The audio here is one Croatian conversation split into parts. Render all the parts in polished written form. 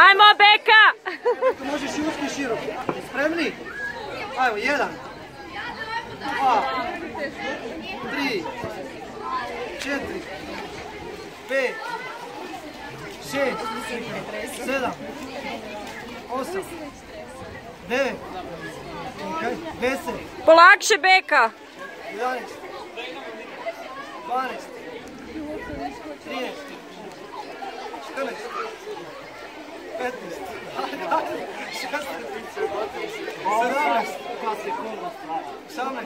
Ajmo, Beka! Možeš i uski široko. Spremni? Ajmo, 1, 2, 3, 4, 5, 6, 7, 8, 9, 10, Polakše, Beka! 11, 12, 13, 14, 15, 16, 17, 18,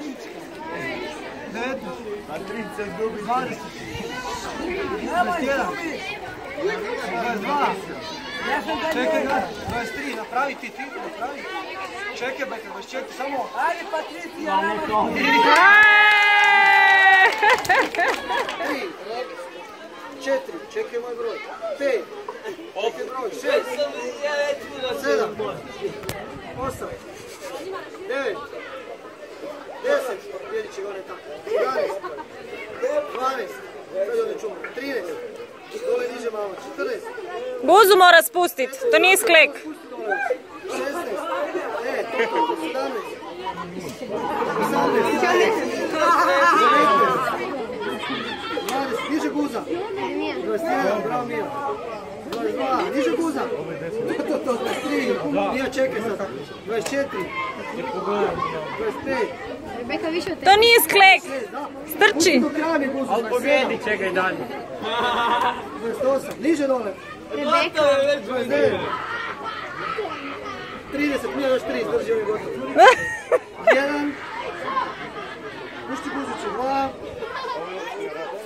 19, 20, 21, 22, čekaj, 23, napravi ti, napravi. Čekaj, Beka, 24, samo. Ajde, Patricija, nama. 3, 4, čekaj moj broj. 5, čekaj broj. 6, 7, 8, 9, 10, sljedeći gore tako. 11, 12, sad ovdje čumo. 13, dole niže malo. 14. Guzu mora spustit, to nije sklek. 16, 17, 20, niže guza. 21, bravo Mija. 22, niže guza. To, 23, Mija čekaj sad. 24, 25. To nije sklek, strči. Ali pobjedi, čekaj dalje. 28, niže dole. 29, 30, Mija još 3, drži ovaj gotovo. 1, pušti guzicu, 2,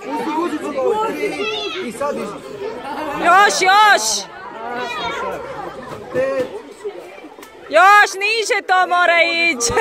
pusti guzicu, 3 i sad iži. Još! 5, Još niže to mora ići.